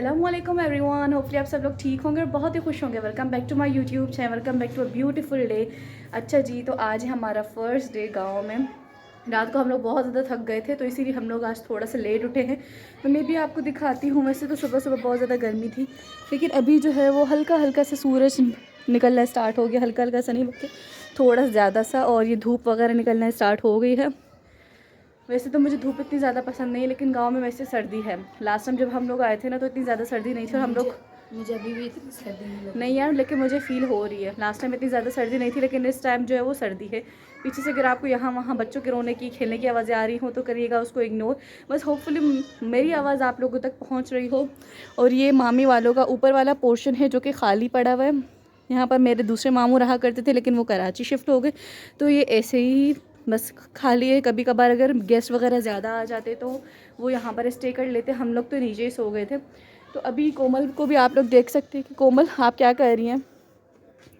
अस्सलामुअलैकुम everyone, hopefully आप सब लोग ठीक होंगे और बहुत ही खुश होंगे। Welcome back to my YouTube channel, welcome back to a beautiful day. अच्छा जी, तो आज है हमारा फर्स्ट डे गांव में। रात को हम लोग बहुत ज़्यादा थक गए थे तो इसीलिए हम लोग आज थोड़ा सा लेट उठे हैं। तो मैं भी आपको दिखाती हूँ। वैसे तो सुबह सुबह बहुत ज़्यादा गर्मी थी, लेकिन अभी जो है वो हल्का हल्का सा सूरज निकलना स्टार्ट हो गया। हल्का हल्का सा नहीं बल्कि थोड़ा ज़्यादा सा, और ये धूप वगैरह निकलना स्टार्ट हो गई है। वैसे तो मुझे धूप इतनी ज़्यादा पसंद नहीं है, लेकिन गांव में वैसे सर्दी है। लास्ट टाइम जब हम लोग आए थे ना तो इतनी ज़्यादा सर्दी नहीं थी और हम लोग मुझे अभी भी इतनी सर्दी नहीं यार, लेकिन मुझे फील हो रही है। लास्ट टाइम इतनी ज़्यादा सर्दी नहीं थी, लेकिन इस टाइम जो है वो सर्दी है। पीछे से अगर आपको यहाँ वहाँ बच्चों के रोने की, खेलने की आवाज़ें आ रही हो तो करिएगा उसको इग्नोर। बस होपफुली मेरी आवाज़ आप लोगों तक पहुँच रही हो। और ये मामी वालों का ऊपर वाला पोर्शन है जो कि खाली पड़ा हुआ है। यहाँ पर मेरे दूसरे मामू रहा करते थे, लेकिन वो कराची शिफ्ट हो गए, तो ये ऐसे ही बस खाली है। कभी कभार अगर गेस्ट वगैरह ज़्यादा आ जाते तो वो यहाँ पर स्टे कर लेते। हम लोग तो नीचे ही सो गए थे। तो अभी कोमल को भी आप लोग देख सकते हैं कि कोमल आप क्या कर रही हैं।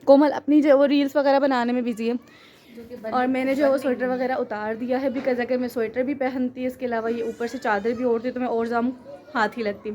कोमल अपनी जो वो रील्स वगैरह बनाने में बिजी है, और मैंने जो वो स्वेटर वगैरह उतार दिया है। बिकॉज अगर मैं स्वेटर भी पहनती है, इसके अलावा ये ऊपर से चादर भी ओढ़ती तो मैं और ज़्यादा हाथ ही लगती।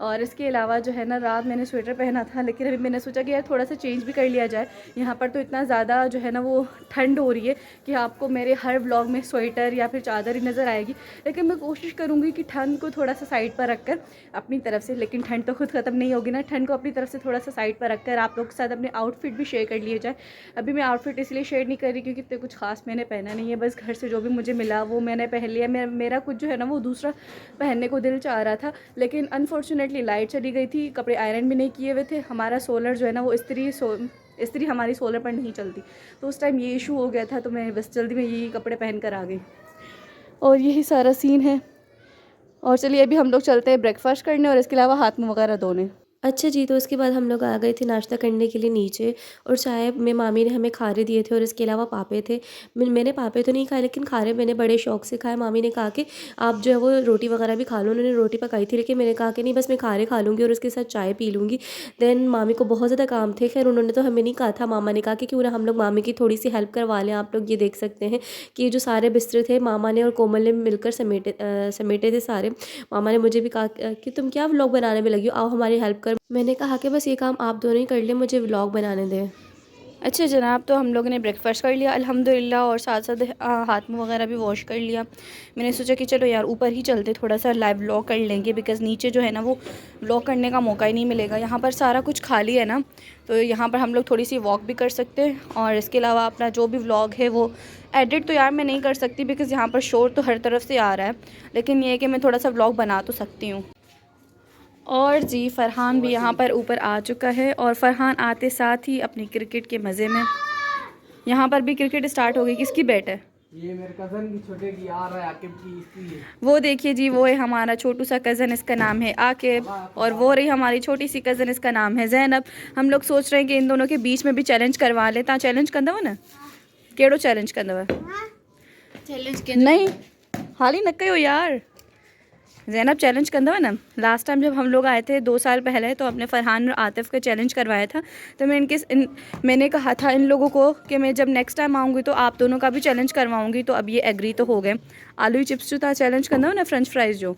और इसके अलावा जो है ना, रात मैंने स्वेटर पहना था, लेकिन अभी मैंने सोचा कि यार थोड़ा सा चेंज भी कर लिया जाए। यहाँ पर तो इतना ज़्यादा जो है ना वो ठंड हो रही है कि आपको मेरे हर व्लॉग में स्वेटर या फिर चादर ही नज़र आएगी। लेकिन मैं कोशिश करूँगी कि ठंड को थोड़ा सा साइड पर रखकर अपनी तरफ से, लेकिन ठंड तो खुद ख़त्म नहीं होगी ना, ठंड को अपनी तरफ से थोड़ा सा साइड पर रखकर आप लोग के साथ अपने आउटफिट भी शेयर कर लिए जाए। अभी मैं आउटफिट इसलिए शेयर नहीं कर रही क्योंकि इतने कुछ खास मैंने पहना नहीं है। बस घर से जो भी मुझे मिला वो मैंने पहन लिया। मेरा कुछ जो है ना वो दूसरा पहनने को दिल चाह रहा था, लेकिन अनफॉर्चुनेटली लाइट चली गई थी। कपड़े आयरन भी नहीं किए हुए थे। हमारा सोलर जो है ना वो इस्त्री हमारी सोलर पर नहीं चलती, तो उस टाइम ये इशू हो गया था। तो मैं बस जल्दी में यही कपड़े पहन कर आ गई, और यही सारा सीन है। और चलिए अभी हम लोग चलते हैं ब्रेकफास्ट करने और इसके अलावा हाथ मुँह वगैरह धोने। अच्छा जी, तो उसके बाद हम लोग आ गए थे नाश्ता करने के लिए नीचे, और चाय में मामी ने हमें खारे दिए थे और इसके अलावा पापे थे। मैंने पापे तो नहीं खाए, लेकिन खारे मैंने बड़े शौक से खाए। मामी ने कहा कि आप जो है वो रोटी वगैरह भी खा लो। उन्होंने रोटी पकाई थी, लेकिन मैंने कहा कि नहीं, बस मैं खारे खा लूँगी और उसके साथ चाय पी लूँगी। देन मामी को बहुत ज़्यादा काम थे, खैर उन्होंने तो हमें नहीं कहा था। मामा ने कहा कि क्यों ना हम लोग मामी की थोड़ी सी हेल्प करवा लें। आप लोग ये देख सकते हैं कि ये जो सारे बिस्तर थे मामा ने और कोमल ने मिलकर समेटे थे सारे। मामा ने मुझे भी कहा कि तुम क्या व्लॉग बनाने में लगी हो, आओ हमारी हेल्प कर। मैंने कहा कि बस ये काम आप दोनों ही कर ले, मुझे व्लॉग बनाने दें। अच्छा जनाब, तो हम लोगों ने ब्रेकफास्ट कर लिया अल्हम्दुलिल्लाह, और साथ साथ हाथ मुँह वगैरह भी वॉश कर लिया। मैंने सोचा कि चलो यार ऊपर ही चलते, थोड़ा सा लाइव व्लॉग कर लेंगे, बिकॉज़ नीचे जो है ना वो व्लॉग करने का मौका ही नहीं मिलेगा। यहाँ पर सारा कुछ खाली है ना, तो यहाँ पर हम लोग थोड़ी सी वॉक भी कर सकते हैं, और इसके अलावा अपना जो भी व्लॉग है वो एडिट तो यार मैं नहीं कर सकती, बिकॉज़ यहाँ पर शोर तो हर तरफ से आ रहा है। लेकिन ये है कि मैं थोड़ा सा व्लॉग बना तो सकती हूँ। और जी फ़रहान भी यहाँ पर ऊपर आ चुका है, और फ़रहान आते साथ ही अपनी क्रिकेट के मज़े में। यहाँ पर भी क्रिकेट स्टार्ट हो गई। किसकी बैट है ये? मेरे कज़न की, छोटे की, आ रहा है आकिब की, इसकी है। वो देखिए जी, वो है हमारा छोटू सा कज़न, इसका नाम है आकिब, और वो रही हमारी छोटी सी कज़न, इसका नाम है ज़ैनब। हम लोग सोच रहे हैं कि इन दोनों के बीच में भी चैलेंज करवा ले। ता चैलेंज कंदव ना, केड़ो चैलेंज कंदव? चैलेंज नहीं हाली न कयो यार, ज़ैनब चैलेंज कंदव ना। लास्ट टाइम जब हम लोग आए थे 2 साल पहले, तो अपने फ़रहान और आतिफ़ का चैलेंज करवाया था। तो मैंने कहा था इन लोगों को कि मैं जब नेक्स्ट टाइम आऊँगी तो आप दोनों का भी चैलेंज करवाऊँगी। तो अब ये एग्री तो हो गए। आलू चिप्स जो था चैलेंज कंदव ना, फ्रेंच फ्राइज़ जो,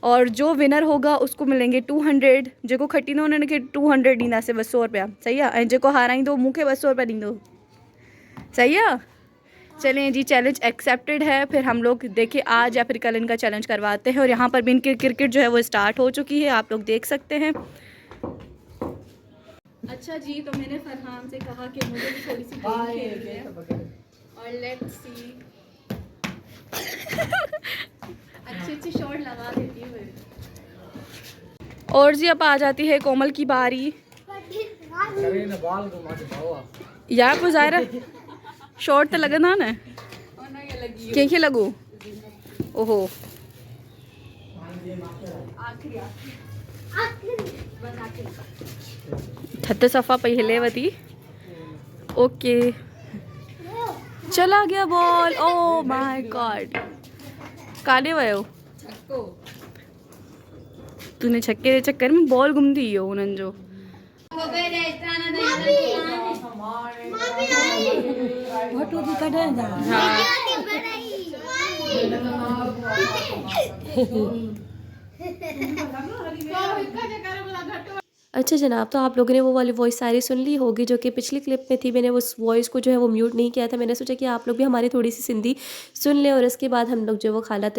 और जो विनर होगा उसको मिलेंगे 200। जेको खटी न उन्होंने के 200 ॾींदासीं, 200 रुपया, सही है। ऐं जेको हाराईंदो मूंखे 200 रुपया ॾींदो, सही है। चलें जी, चैलेंज एक्सेप्टेड है। फिर हम लोग देखिए आज या फिर कल इनका चैलेंज करवाते हैं। और यहाँ पर भी इनकी क्रिकेट जो है वो स्टार्ट हो चुकी है, आप लोग देख सकते हैं। अच्छा जी, तो मैंने फरहान से कहा कि मुझे भी थोड़ी सी गेम खेलनी है, और लेट्स सी अच्छे शॉट लगा देती है। और जी अब आ जाती है कोमल की बारी। यार गुजारा शॉट तो लगना ना, क्या लगू? ओहो थत सफ़ा पहले वती। ओके चला गया बॉल। ओ माय गॉड, काले वयो तूने छक्के के चक्कर में बॉल गुम दी हो उन्हनि जो। अच्छा जनाब, तो आप लोगों ने वो वाली वॉइस सारी सुन ली होगी जो कि पिछली क्लिप में थी। मैंने उस वॉइस को जो है वो म्यूट नहीं किया था। मैंने सोचा कि आप लोग भी हमारी थोड़ी सी सिंधी सुन लें, और इसके बाद हम लोग जो वो खाला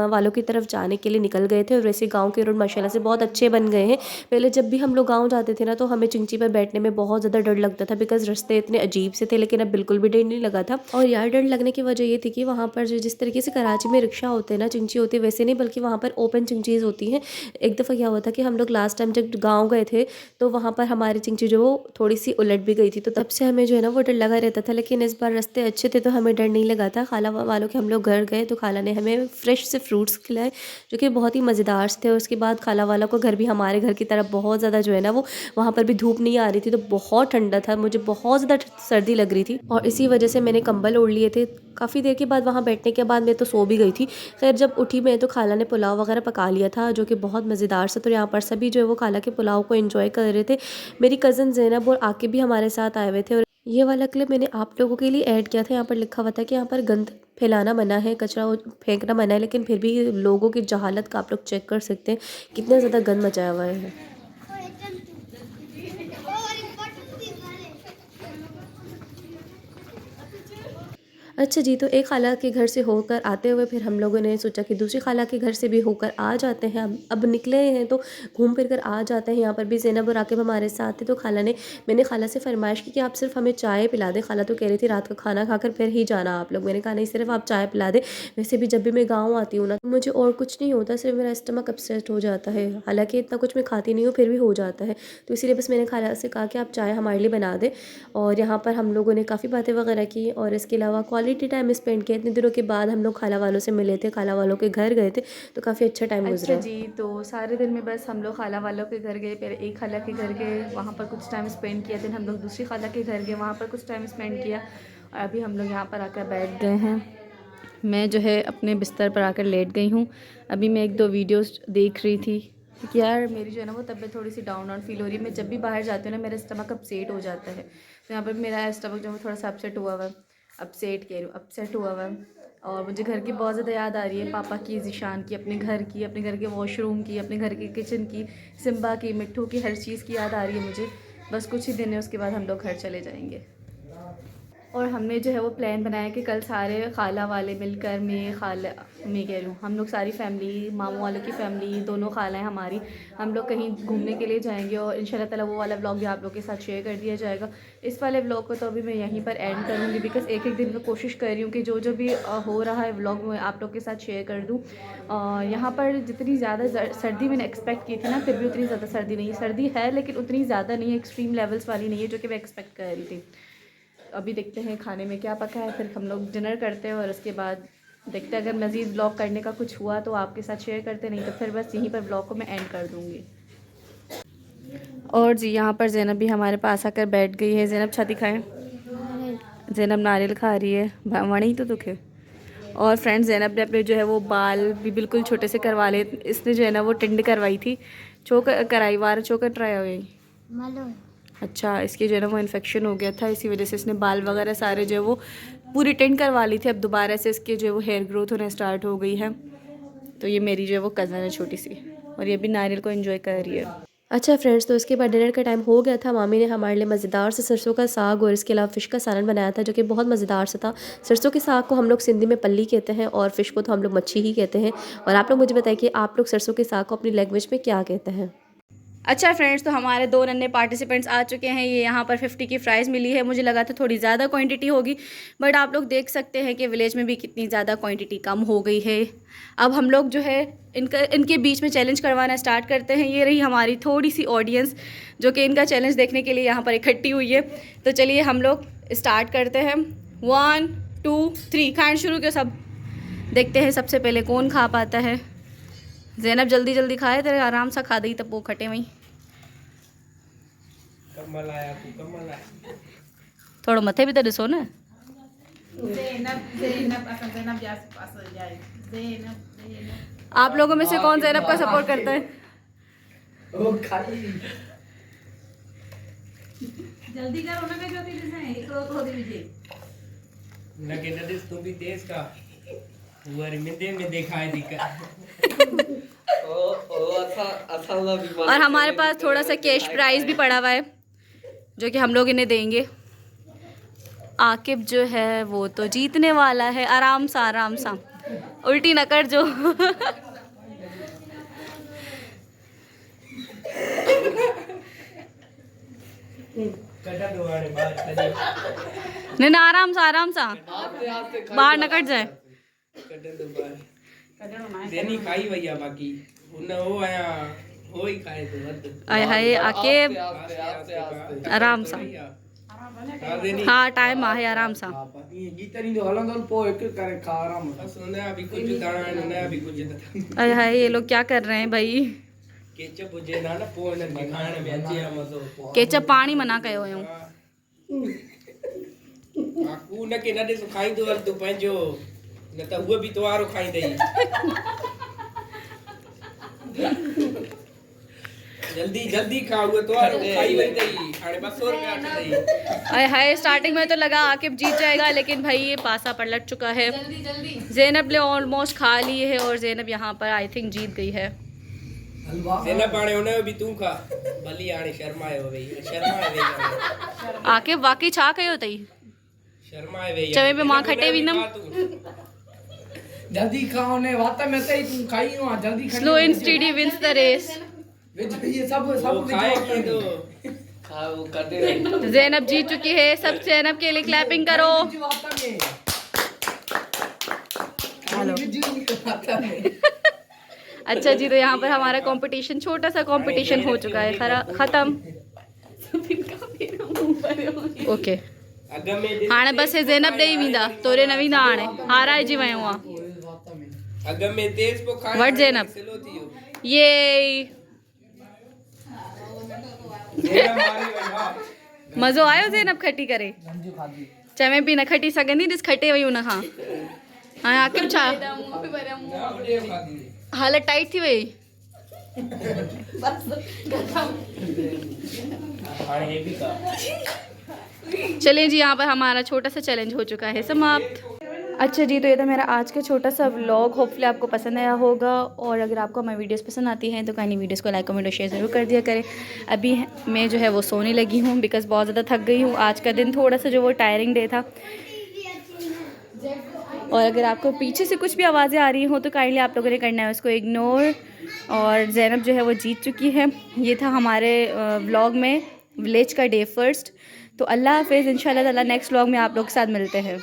वालों की तरफ जाने के लिए निकल गए थे। और वैसे गाँव के रोड माशाल्लाह से बहुत अच्छे बन गए हैं। पहले जब भी हम लोग गाँव जाते थे ना, तो हमें चिंची पर बैठने में बहुत ज़्यादा डर लगता था, बिकॉज़ रास्ते इतने अजीब से थे। लेकिन अब बिल्कुल भी डर नहीं लगा था। और यार डर लगने की वजह ये थी कि वहाँ पर जो जिस तरीके से कराची में रिक्शा होते हैं ना, चिंची होती है, वैसे नहीं, बल्कि वहाँ पर ओपन चिंचीज़ होती हैं। एक दफ़ा क्या हुआ था कि हम लोग लास्ट टाइम जब गाँव गए थे, तो वहाँ पर हमारी चिंची जो वो थोड़ी सी उलट भी गई थी। तो तब से हमें जो है ना वो डर लगा रहता था। लेकिन इस बार रास्ते अच्छे थे तो हमें डर नहीं लगा था। खाला वालों के हम लोग घर गए तो खाला ने हमें फ्रेश से फ्रूट्स खिलाए जो कि बहुत ही मज़ेदार थे। और उसके बाद खाला वालों का घर भी हमारे घर की तरफ बहुत ज़्यादा जो है ना वो, वहाँ पर भी धूप नहीं आ रही थी, तो बहुत ठंडा था, मुझे बहुत ज़्यादा सर्दी लग रही थी। और इसी वजह से मैंने कंबल ओढ़ लिए थे। काफ़ी देर के बाद वहाँ बैठने के बाद मैं तो सो भी गई थी। खैर जब उठी मैं तो खाला ने पुलाव वगैरह पका लिया था जो कि बहुत मज़ेदार सा। तो यहाँ पर सभी जो है वो खाला के पुलाव को एंजॉय कर रहे थे। मेरी कज़न ज़ैनब और आके भी हमारे साथ आए हुए थे। और ये वाला क्लिप मैंने आप लोगों के लिए ऐड किया था। यहाँ पर लिखा हुआ था कि यहाँ पर गंद फैलाना मना है, कचरा फेंकना मना है, लेकिन फिर भी लोगों की जहालत का आप लोग चेक कर सकते हैं, कितना ज़्यादा गंद मचाया हुआ है। अच्छा जी, तो एक खाला के घर से होकर आते हुए फिर हम लोगों ने सोचा कि दूसरी खाला के घर से भी होकर आ जाते हैं। अब निकले हैं तो घूम फिर कर आ जाते हैं। यहाँ पर भी ज़ैनब और आकिब हमारे साथ थे। तो मैंने खाला से फरमाइश की कि आप सिर्फ हमें चाय पिला दें। खाला तो कह रही थी रात का खाना खाकर फिर ही जाना आप लोग। मैंने कहा नहीं, सिर्फ आप चाय पिला दें। वैसे भी जब भी मैं गाँव आती हूँ ना, तो मुझे और कुछ नहीं होता, सिर्फ मेरा स्टमक अपसेट हो जाता है। हालाँकि इतना कुछ मैं खाती नहीं हूँ, फिर भी हो जाता है। तो इसीलिए बस मैंने खाला से कहा कि आप चाय हमारे लिए बना दें। और यहाँ पर हम लोगों ने काफ़ी बातें वगैरह की और इसके अलावा क्वालिटी टाइम स्पेंड किया। इतने दिनों के बाद हम लोग खाला वालों से मिले थे, खाला वालों के घर गए थे, तो काफ़ी अच्छा टाइम अच्छा गुजरा। जी, तो सारे दिन में बस हम लोग खाला वालों के घर गए। पहले एक खाला के घर गए, वहाँ पर कुछ टाइम स्पेंड किया। फिर हम लोग दूसरी खाला के घर गए, वहाँ पर कुछ टाइम स्पेंड किया। और अभी हम लोग यहाँ पर आकर बैठ गए हैं। मैं जो है अपने बिस्तर पर आकर लेट गई हूँ। अभी मैं एक दो वीडियोस देख रही थी कि यार मेरी जो है ना वो तबीयत थोड़ी सी डाउन फील हो रही है। मैं जब भी बाहर जाती हूँ ना, मेरा स्टमक अपसेट हो जाता है। तो यहाँ पर भी मेरा स्टमक जो है थोड़ा सा अपसेट हुआ हुआ है। अपसेट हुआ हुआ है। और मुझे घर की बहुत ज़्यादा याद आ रही है, पापा की, ज़ीशान की, अपने घर के वॉशरूम की, अपने घर के किचन की, सिम्बा की, मिट्ठू की, हर चीज़ की याद आ रही है मुझे। बस कुछ ही दिन है, उसके बाद हम लोग घर चले जाएंगे। और हमने जो है वो प्लान बनाया कि कल सारे खाला वाले मिलकर, मैं कह रही हूँ, हम लोग सारी फैमिली, मामू वालों की फैमिली, दोनों खालाएँ हमारी, हम लोग कहीं घूमने के लिए जाएंगे। और इंशाल्लाह ताला वो वाला व्लॉग भी आप लोग के साथ शेयर कर दिया जाएगा। इस वाले व्लॉग को तो अभी मैं यहीं पर एंड करूँगी, बिकॉज़ एक एक दिन में कोशिश कर रही हूँ कि जो भी हो रहा है व्लॉग में आप लोग के साथ शेयर कर दूँ। यहाँ पर जितनी ज़्यादा सर्दी मैंने एक्सपेक्ट की थी ना, फिर भी उतनी ज़्यादा सर्दी नहीं है। सर्दी है लेकिन उतनी ज़्यादा नहीं है, एक्सट्रीम लेवल्स वाली नहीं है जो कि मैं एक्सपेक्ट कर रही थी। अभी देखते हैं खाने में क्या पका है, फिर हम लोग डिनर करते हैं और उसके बाद देखते हैं अगर मज़ीद ब्लॉग करने का कुछ हुआ तो आपके साथ शेयर करते, नहीं तो फिर बस यहीं पर ब्लॉग को मैं एंड कर दूँगी। और जी यहाँ पर ज़ैनब भी हमारे पास आकर बैठ गई है। ज़ैनब छाती खाएँ। ज़ैनब नारियल खा रही है, वहीं तो दुख है। और फ्रेंड्स ज़ैनब ने अपने जो है वो बाल भी बिल्कुल छोटे से करवा ले। इसने जो है ना वो टिंड करवाई थी, चोक कराई वार चोकर ट्राई हुई। अच्छा, इसकी जो है ना वो इन्फेक्शन हो गया था, इसी वजह से इसने बाल वगैरह सारे जो है वो पूरी टिंड करवा ली थी। अब दोबारा से इसके जो है वो हेयर ग्रोथ होना स्टार्ट हो गई है। तो ये मेरी जो है वो कज़न है छोटी सी, और ये भी नारियल को एंजॉय कर रही है। अच्छा फ्रेंड्स, तो इसके बाद डिनर का टाइम हो गया था। मामी ने हमारे लिए मज़ेदार से सरसों का साग और इसके अलावा फ़िश का सालन बनाया था जो कि बहुत मज़ेदार सा था। सरसों के साग को हम लोग सिंधी में पल्ली कहते हैं और फ़िश को तो हम लोग मच्छी ही कहते हैं। और आप लोग मुझे बताइए कि आप लोग सरसों के साग को अपनी लैंग्वेज में क्या कहते हैं। अच्छा फ्रेंड्स, तो हमारे 2 नन्हे पार्टिसिपेंट्स आ चुके हैं। ये यहाँ पर 50 की प्राइज़ मिली है। मुझे लगा था थोड़ी ज़्यादा क्वांटिटी होगी, बट आप लोग देख सकते हैं कि विलेज में भी कितनी ज़्यादा क्वांटिटी कम हो गई है। अब हम लोग जो है इनके बीच में चैलेंज करवाना स्टार्ट करते हैं। ये रही हमारी थोड़ी सी ऑडियंस जो कि इनका चैलेंज देखने के लिए यहाँ पर इकट्ठी हुई है। तो चलिए हम लोग स्टार्ट करते हैं। 1 2 3 खाना शुरू किया सब। देखते हैं सबसे पहले कौन खा पाता है। ज़ैनब जल्दी जल्दी खाए, तेरे आराम से खा दी तब वो खटे वहीं। थोड़ा मथे भी तो दिसो ना। आप लोगों में से कौन ज़ैनब का सपोर्ट करता है? जल्दी करो ना, जो ना के दिस तुम भी तेज का वो रिमिंदे में देखा है दिक्कत। ओ और हमारे पास थोड़ा सा कैश प्राइज भी पड़ा हुआ है जो कि हम लोग इन्हें देंगे। आकिब जो है वो तो जीतने वाला है, आराम सा उल्टी न कर जो। नहीं ना, आराम सा बाहर न कट जाए। देनी खाई भैया बाकी उन्हें वो आया हो ही खाए तो मत आए हाय आकिब आराम सा। हाँ टाइम आहे आराम सा। ये गीतरी जो हलंदल पो एक करे खा आराम बस उन्हें अभी कुछ दाना है उन्हें अभी कुछ दाना। आए हाय ये लोग क्या कर रहे हैं भाई। केचप बुझे ना पो ने खाने में अच्छे मजो केचप पानी मना कयो हुयो। आकू न के नडे खाई दो तो पंजो न त उहो भी तवारो खाई दई। जल्दी खा उहो तवारो खाई वई दई हाणे 200 रुपया अठ दई। आए हाय स्टार्टिंग में तो लगा आकिब जीत जाएगा, लेकिन भाई ये पासा पलट चुका है। ज़ैनब ने ऑलमोस्ट खा ली है और ज़ैनब यहाँ पर आई थिंक जीत गई है। ज़ैनब हाणे उन्हें भी तू खा भली हाणे शर्माए वई शर्माए आकिब वाकई छा कयो तई वई चवे पे मां खटे भी न जल्दी खाओ ने वाता में सही तू खाई हो जल्दी खा। Slow and steady wins the race. ये सब खाए के दो खाओ कटे। ज़ैनब जीत चुकी है, सब ज़ैनब के लिए क्लैपिंग करो। हेलो अच्छा जी, तो यहाँ पर हमारा कंपटीशन छोटा सा कंपटीशन हो चुका है ख़त्म। ओके हाणे बस हे ज़ैनब ॾेई वेंदा, तोरे न वेंदा हाणे हाराइजी वियो आहे। अग में तेज पो खाए वट ज़ैनब ये मज़ो आयो ज़ैनब खटी करे चवे पई न खटी सघंदी, ॾिस खटे वई हुन खां। हाणे आकिब छा हालत टाइट थी वई। चलिए जी, यहाँ पर हमारा छोटा सा चैलेंज हो चुका है समाप्त। अच्छा जी, तो ये था मेरा आज का छोटा सा व्लॉग। होपफुली आपको पसंद आया होगा, और अगर आपको हमारी वीडियोस पसंद आती हैं तो काइंडली वीडियोस को लाइक कमेंट और शेयर ज़रूर कर दिया करें। अभी मैं जो है वो सोने लगी हूँ बिकॉज़ बहुत ज़्यादा थक गई हूँ। आज का दिन थोड़ा सा जो वो टायरिंग डे था। और अगर आपको पीछे से कुछ भी आवाज़ें आ रही हो तो काइंडली आप लोगों ने करना है उसको इग्नोर। और ज़ैनब जो है वो जीत चुकी है। ये था हमारे व्लॉग में विलेज का डे फर्स्ट। तो अल्लाह हाफ़िज़, इंशाल्लाह ताला नेक्स्ट व्लॉग में आप लोग के साथ मिलते हैं।